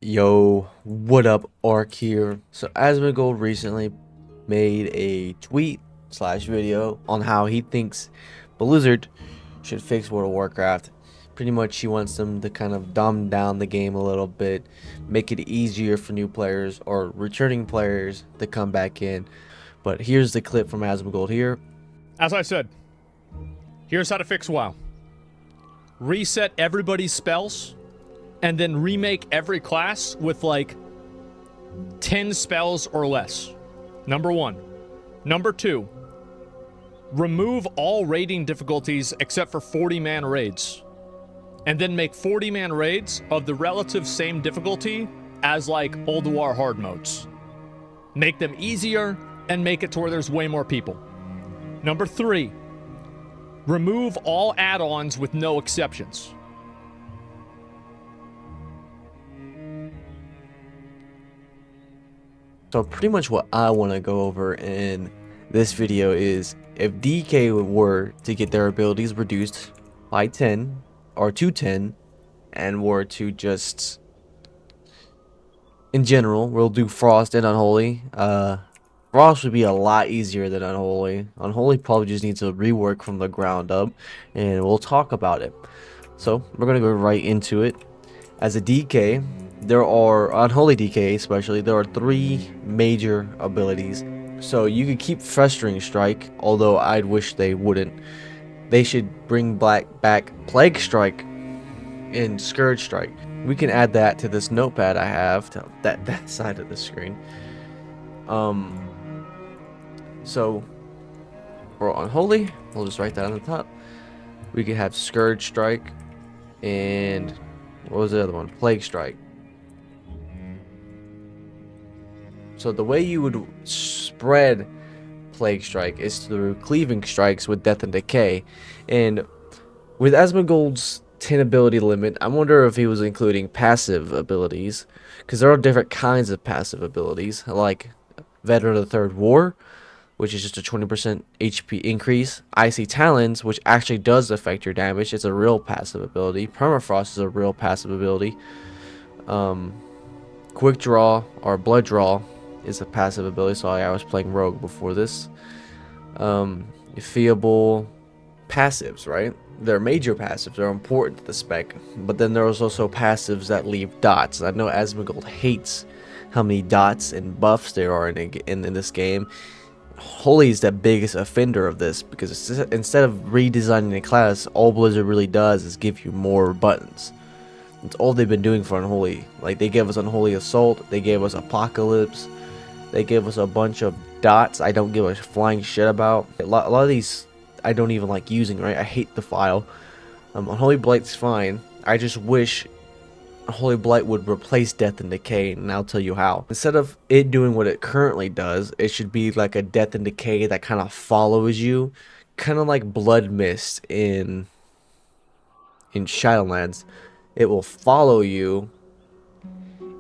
Yo, what up, Ark here. So Asmongold recently made a tweet slash video on how he thinks Blizzard should fix World of Warcraft. Pretty much he wants them to kind of dumb down the game a little bit, make it easier for new players or returning players to come back in. But here's the clip from Asmongold here. As I said, here's how to fix WoW. Reset everybody's spells, and then remake every class with like 10 spells or less. Number one. Number two, remove all raiding difficulties except for 40-man raids. And then make 40-man raids of the relative same difficulty as like Old War hard modes. Make them easier and make it to where there's way more people. Number three, remove all add-ons with no exceptions. So pretty much what I want to go over in this video is if DK were to get their abilities reduced by 10 or to 10 and were to just in general, we'll do Frost and Unholy. Frost would be a lot easier than Unholy. Unholy probably just needs a rework from the ground up, and we'll talk about it. So we're gonna go right into it. As a DK, there are Unholy DK especially. There are 3 major abilities. So you could keep Festering Strike, although I'd wish they wouldn't. They should bring back Plague Strike and Scourge Strike. We can add that to this notepad I have to that side of the screen. So for Unholy, we'll just write that on the top. We could have Scourge Strike and what was the other one? Plague Strike. So the way you would spread Plague Strike is through Cleaving Strikes with Death and Decay. And with Asmongold's 10 ability limit, I wonder if he was including passive abilities, because there are different kinds of passive abilities, like Veteran of the Third War, which is just a 20% HP increase. Icy Talons, which actually does affect your damage. It's a real passive ability. Permafrost is a real passive ability. Quick Draw or Blood Draw is a passive ability. So I was playing Rogue before this. Feeble passives, right? They're major passives. They're important to the spec. But then there's also passives that leave dots. I know Asmongold hates how many dots and buffs there are in this game. Holy is the biggest offender of this, because instead of redesigning the class, all Blizzard really does is give you more buttons. It's all they've been doing for Unholy. Like, they gave us Unholy Assault, they gave us Apocalypse, they gave us a bunch of dots I don't give a flying shit about. A lot of these I don't even like using, right? I hate the file. Unholy Blight's fine. I just wish Holy Blight would replace Death and Decay, and I'll tell you how. Instead of it doing what it currently does, it should be like a Death and Decay that kind of follows you, kind of like Blood Mist in Shadowlands. It will follow you,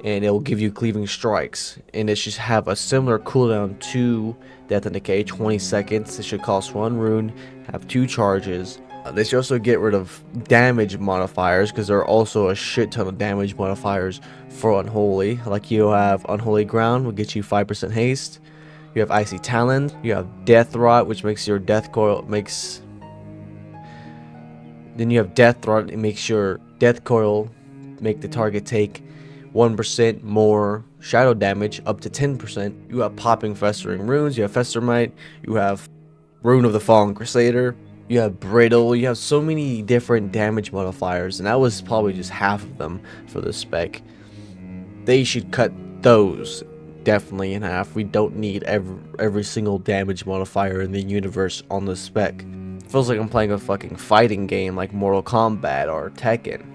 and it will give you Cleaving Strikes, and it should have a similar cooldown to Death and Decay, 20 seconds. It should cost 1 rune, have 2 charges. They should also get rid of damage modifiers, because there are also a shit ton of damage modifiers for Unholy. Like, you have Unholy Ground, will get you 5% haste. You have Icy Talon. You have Death Rot, which makes your Death Coil Then you have Death Rot, it makes your Death Coil make the target take 1% more shadow damage, up to 10%. You have Popping Festering Runes. You have Festermite. You have Rune of the Fallen Crusader. You have Brittle. You have so many different damage modifiers, and that was probably just half of them for the spec. They should cut those definitely in half. We don't need every single damage modifier in the universe on the spec. Feels like I'm playing a fucking fighting game like Mortal Kombat or Tekken.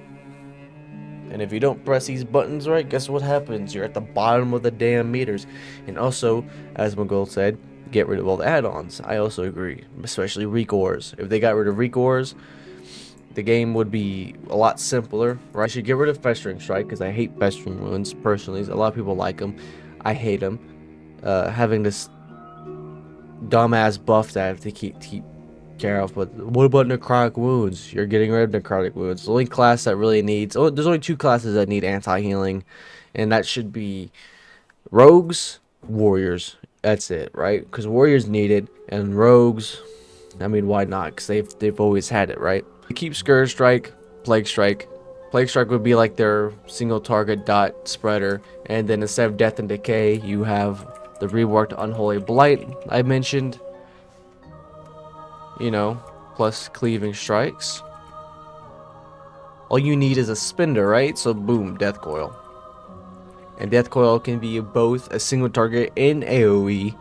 And if you don't press these buttons right, guess what happens? You're at the bottom of the damn meters. And also, as Asmongold said, get rid of all the add-ons. I also agree, especially Recores. If they got rid of Recores, the game would be a lot simpler, right? I should get rid of Festering Strike, because I hate Festering Runes personally. A lot of people like them. I hate them. Having this dumbass buff that I have to keep care of. But what about necrotic wounds? You're getting rid of necrotic wounds. The only class that really needs, oh, there's only 2 classes that need anti-healing, and that should be rogues, warriors. That's it, right? Because warriors need it, and rogues, I mean, why not? Because they've always had it, right? Keep Scourge Strike, Plague Strike. Plague Strike would be like their single target dot spreader, and then instead of Death and Decay, you have the reworked Unholy Blight I mentioned. You know, plus Cleaving Strikes. All you need is a spender, right? So boom, Death Coil. And Death Coil can be both a single target and AoE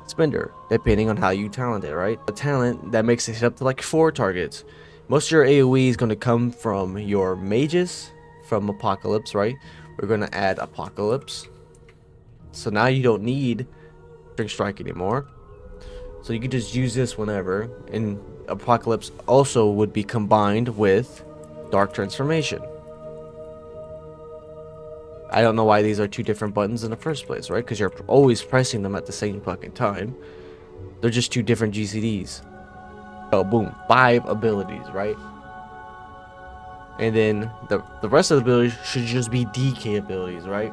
spender, depending on how you talent it, right? A talent that makes it hit up to like 4 targets. Most of your AoE is going to come from your mages, from Apocalypse, right? We're going to add Apocalypse. So now you don't need String Strike anymore. So you can just use this whenever. And Apocalypse also would be combined with Dark Transformation. I don't know why these are 2 different buttons in the first place, right? Because you're always pressing them at the same fucking time. They're just 2 different GCDs. Oh, boom. 5 abilities, right? And then the rest of the abilities should just be DK abilities, right?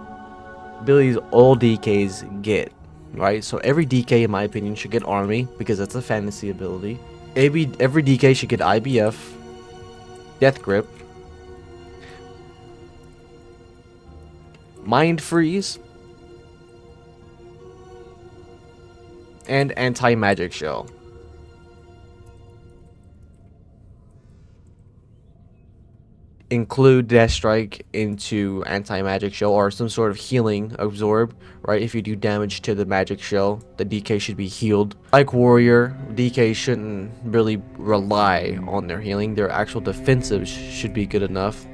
Abilities all DKs get, right? So every DK, in my opinion, should get Army, because that's a fantasy ability. Every DK should get IBF, Death Grip, Mind Freeze, and Anti-Magic Shell. Include Death Strike into Anti-Magic Shell, or some sort of healing absorb, right? If you do damage to the Magic Shell, the DK should be healed. Like Warrior, DK shouldn't really rely on their healing. Their actual defensive should be good enough.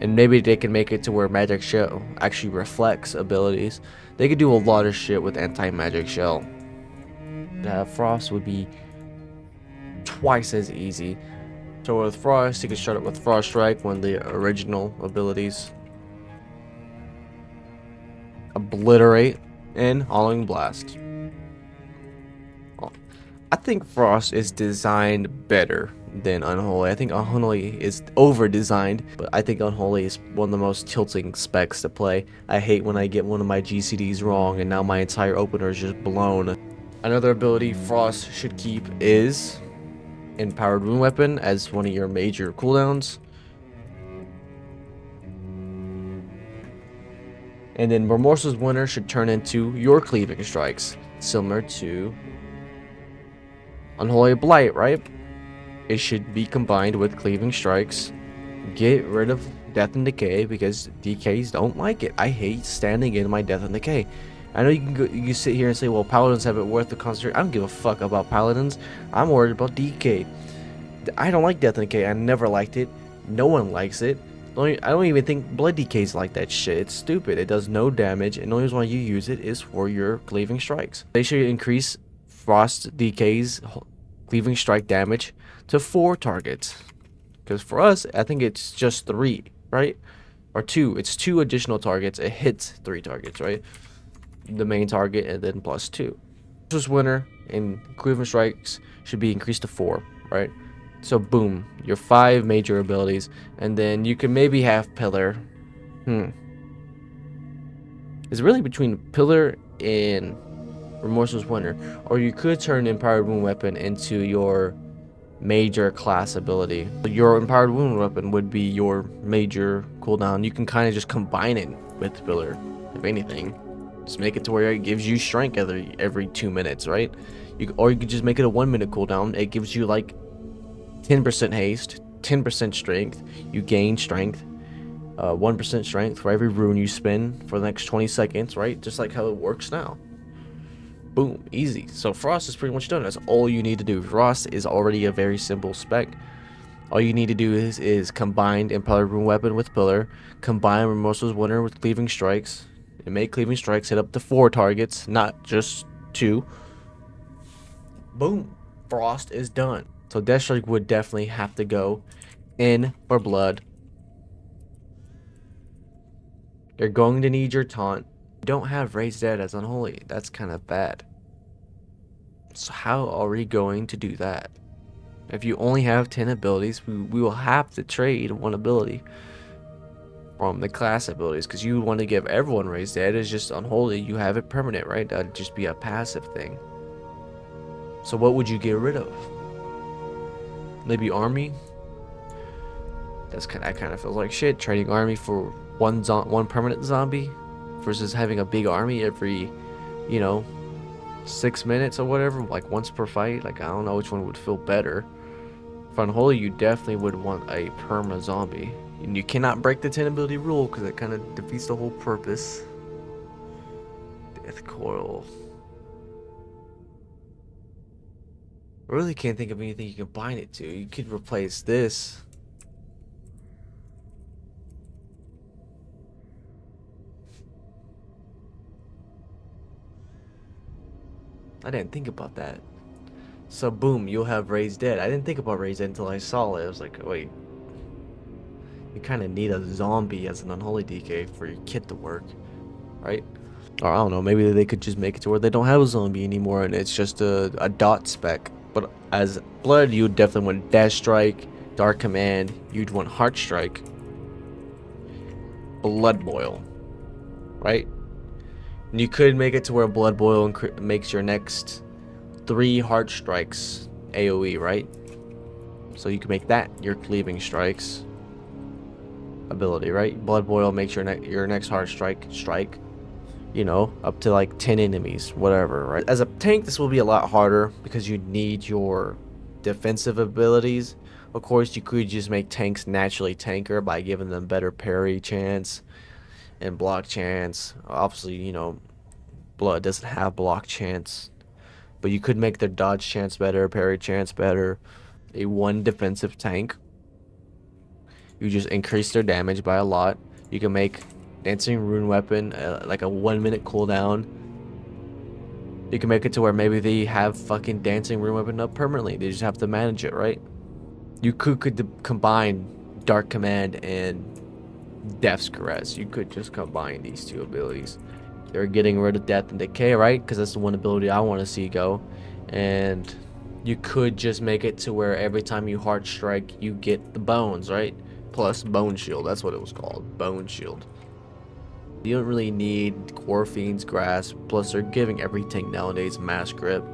And maybe they can make it to where Magic Shell actually reflects abilities. They could do a lot of shit with Anti-Magic Shell. Frost would be twice as easy. So with Frost, you can start it with Frost Strike, one of the original abilities. Obliterate, and Howling Blast. I think Frost is designed better than Unholy. I think Unholy is over-designed, but I think Unholy is one of the most tilting specs to play. I hate when I get one of my GCDs wrong, and now my entire opener is just blown. Another ability Frost should keep is Empowered Rune Weapon as one of your major cooldowns. And then Remorseless Winter should turn into your Cleaving Strikes, similar to Unholy Blight, right? It should be combined with Cleaving Strikes. Get rid of Death and Decay, because DKs don't like it. I hate standing in my Death and Decay. I know you can sit here and say, well, Paladins have it worth the concentration. I don't give a fuck about Paladins. I'm worried about DK. I don't like Death and Decay. I never liked it. No one likes it. I don't even think Blood DK's like that shit. It's stupid. It does no damage, and the only reason why you use it is for your Cleaving Strikes. They should increase Frost DK's Cleaving Strike damage to 4 targets. Because for us, I think it's just 3, right? Or 2. It's 2 additional targets. It hits 3 targets, right? The main target and then plus 2. This Winter and Cleaving Strikes should be increased to 4, right? So boom, your 5 major abilities, and then you can maybe have Pillar. It's really between Pillar and Remorseless Winter, or you could turn Empowered Wound Weapon into your major class ability. Your Empowered Wound Weapon would be your major cooldown. You can kind of just combine it with Pillar, if anything. Just make it to where it gives you strength every 2 minutes, right? Or you could just make it a 1 minute cooldown. It gives you like 10% haste, 10% strength. You gain strength, 1% strength for every rune you spin for the next 20 seconds, right? Just like how it works now. Boom, easy. So Frost is pretty much done. That's all you need to do. Frost is already a very simple spec. All you need to do is combine Empowered Rune Weapon with Pillar, combine Remorseless Winter with Cleaving Strikes, and make Cleaving Strikes hit up to 4 targets, not just 2. Boom, Frost is done. So Death Strike would definitely have to go in for Blood. You're going to need your taunt. You don't have Raise Dead as Unholy. That's kind of bad. So how are we going to do that? If you only have 10 abilities, we will have to trade one ability from the class abilities, because you want to give everyone raised dead. It's just unholy. You have it permanent, right? That'd just be a passive thing. So what would you get rid of? Maybe army? That kind of feels like shit. Trading army for one permanent zombie versus having a big army every, you know, 6 minutes or whatever, like once per fight. Like, I don't know which one would feel better. For unholy, you definitely would want a perma zombie. And you cannot break the 10 ability rule because it kind of defeats the whole purpose. Death coil. I really can't think of anything you can bind it to. You could replace this. I didn't think about that. So boom, you'll have Raised Dead. I didn't think about Raised Dead until I saw it. I was like, wait. You kind of need a zombie as an unholy DK for your kit to work, right? Or I don't know, maybe they could just make it to where they don't have a zombie anymore and it's just a dot spec. But as blood, you would definitely want Dash Strike, Dark Command, you'd want Heart Strike, Blood Boil, right? And you could make it to where Blood Boil makes your next 3 Heart Strikes AoE, right? So you can make that your cleaving strikes ability, right? Blood Boil makes your next Heart Strike, you know, up to like 10 enemies, whatever, right? As a tank, this will be a lot harder because you need your defensive abilities. Of course, you could just make tanks naturally tanker by giving them better parry chance and block chance. Obviously, you know, blood doesn't have block chance, but you could make their dodge chance better, parry chance better. A 1 defensive tank, you just increase their damage by a lot. You can make Dancing Rune Weapon like a 1 minute cooldown. You can make it to where maybe they have fucking Dancing Rune Weapon up permanently. They just have to manage it, right? You could combine Dark Command and Death's Caress. You could just combine these 2 abilities. They're getting rid of Death and Decay, right? Because that's the one ability I want to see go. And you could just make it to where every time you Heart Strike, you get the bones, right? Plus Bone Shield. That's what it was called. Bone Shield. You don't really need Core Fiend's Grasp. Plus, they're giving everything nowadays Mass Grip.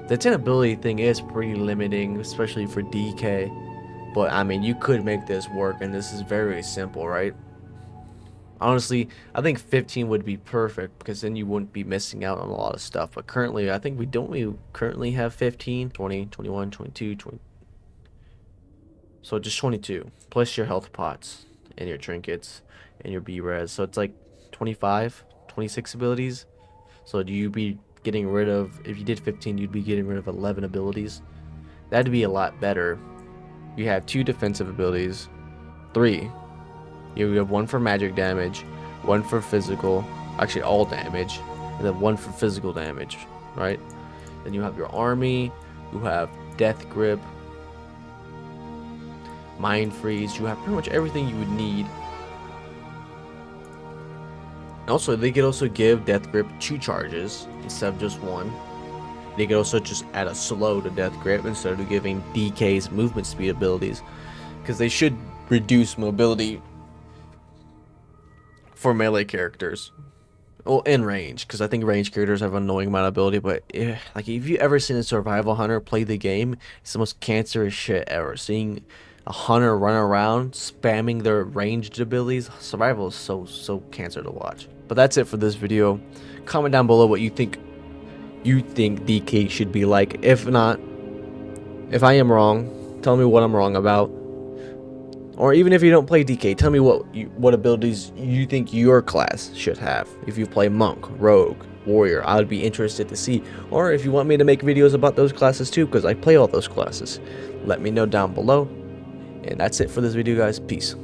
The 10 ability thing is pretty limiting, especially for DK. But, I mean, you could make this work, and this is very simple, right? Honestly, I think 15 would be perfect, because then you wouldn't be missing out on a lot of stuff. But currently, I think we currently have 15, 20, 21, 22, 20. So just 22, plus your health pots, and your trinkets, and your B-res. So it's like 25, 26 abilities. So do you be getting rid of, if you did 15, you'd be getting rid of 11 abilities. That'd be a lot better. You have 2 defensive abilities, 3. You have 1 for magic damage, 1 for physical, actually all damage, and then 1 for physical damage, right? Then you have your army, you have Death Grip, Mind Freeze, you have pretty much everything you would need. Also, they could also give Death Grip 2 charges instead of just 1. They could also just add a slow to Death Grip instead of giving DK's movement speed abilities, because they should reduce mobility for melee characters. Well, in range, because I think range characters have an annoying amount of ability, but like, if you ever seen a survival hunter play the game, it's the most cancerous shit ever. Seeing a hunter run around spamming their ranged abilities, survival is so cancer to watch. But that's it for this video. Comment down below what you think DK should be like. If not, if I am wrong, tell me what I'm wrong about. Or even if you don't play DK, tell me what abilities you think your class should have. If you play Monk, Rogue, Warrior, I would be interested to see. Or if you want me to make videos about those classes too, because I play all those classes, let me know down below. And that's it for this video, guys. Peace.